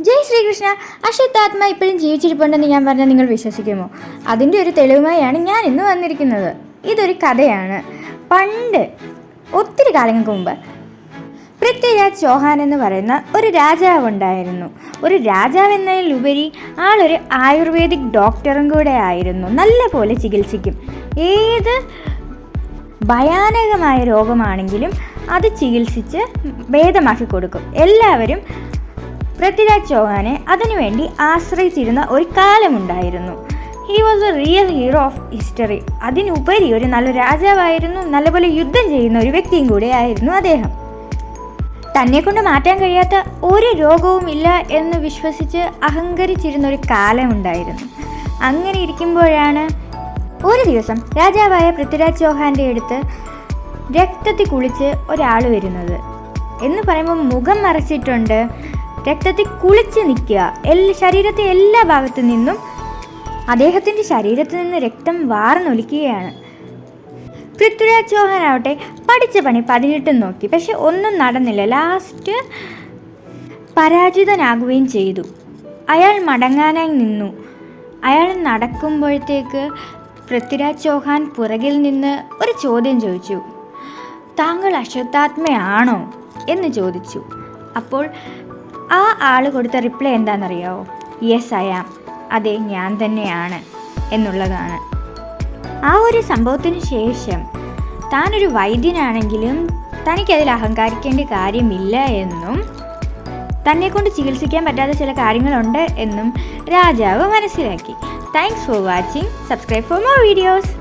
ജയ് ശ്രീകൃഷ്ണ. അശ്വത്ഥാത്മ ഇപ്പോഴും ജീവിച്ചിരിപ്പുണ്ടെന്ന് ഞാൻ പറഞ്ഞാൽ നിങ്ങൾ വിശ്വസിക്കുമോ? അതിൻ്റെ ഒരു തെളിവുമായാണ് ഞാൻ ഇന്ന് വന്നിരിക്കുന്നത്. ഇതൊരു കഥയാണ്. പണ്ട് ഒത്തിരി കാലങ്ങൾക്ക് മുമ്പ് പൃഥ്വിരാജ് ചൗഹാൻ എന്ന് പറയുന്ന ഒരു രാജാവ് ഉണ്ടായിരുന്നു. ഒരു രാജാവ് എന്നതിലുപരി ആളൊരു ആയുർവേദിക് ഡോക്ടറും കൂടെ ആയിരുന്നു. നല്ല പോലെ ചികിത്സിക്കും. ഏത് ഭയാനകമായ രോഗമാണെങ്കിലും അത് ചികിത്സിച്ച് ഭേദമാക്കി കൊടുക്കും. എല്ലാവരും പൃഥ്വിരാജ് ചൗഹാനെ അതിനുവേണ്ടി ആശ്രയിച്ചിരുന്ന ഒരു കാലമുണ്ടായിരുന്നു. He was a real hero of history. അതിനുപരി ഒരു നല്ല രാജാവായിരുന്നു. നല്ലപോലെ യുദ്ധം ചെയ്യുന്ന ഒരു വ്യക്തിയും കൂടെ ആയിരുന്നു അദ്ദേഹം. തന്നെ കൊണ്ട് മാറ്റാൻ കഴിയാത്ത ഒരു രോഗവും ഇല്ല എന്ന് വിശ്വസിച്ച് അഹങ്കരിച്ചിരുന്ന ഒരു കാലമുണ്ടായിരുന്നു. അങ്ങനെ ഇരിക്കുമ്പോഴാണ് ഒരു ദിവസം രാജാവായ പൃഥ്വിരാജ് ചൗഹാൻ്റെ അടുത്ത് രക്തത്തിൽ കുളിച്ച് ഒരാൾ വരുന്നത്. എന്ന് പറയുമ്പോൾ മുഖം മറച്ചിട്ടുണ്ട്, രക്തത്തിൽ കുളിച്ച് നിൽക്കുക. ശരീരത്തെ എല്ലാ ഭാഗത്തു നിന്നും അദ്ദേഹത്തിൻ്റെ ശരീരത്തിൽ നിന്ന് രക്തം വാർന്നൊലിക്കുകയാണ്. പൃഥ്വിരാജ് ചൗഹാൻ ആവട്ടെ പഠിച്ച പണി 18 നോക്കി, പക്ഷെ ഒന്നും നടന്നില്ല. ലാസ്റ്റ് പരാജിതനാകുകയും ചെയ്തു. അയാൾ മടങ്ങാനായി നിന്നു. അയാൾ നടക്കുമ്പോഴത്തേക്ക് പൃഥ്വിരാജ് ചൗഹാൻ പുറകിൽ നിന്ന് ഒരു ചോദ്യം ചോദിച്ചു. താങ്കൾ അശ്വത്ഥാത്മയാണോ എന്ന് ചോദിച്ചു. അപ്പോൾ ആ ആൾ കൊടുത്ത റിപ്ലൈ എന്താണെന്നറിയാമോ? Yes I am. അതെ, ഞാൻ തന്നെയാണ് എന്നുള്ളതാണ്. ആ ഒരു സംഭവത്തിന് ശേഷം താനൊരു വൈദ്യനാണെങ്കിലും തനിക്കതിൽ അഹങ്കാരിക്കേണ്ട കാര്യമില്ല എന്നും തന്നെക്കൊണ്ട് ചികിത്സിക്കാൻ പറ്റാത്ത ചില കാര്യങ്ങളുണ്ട് എന്നും രാജാവ് മനസ്സിലാക്കി. Thanks for watching. Subscribe for more videos.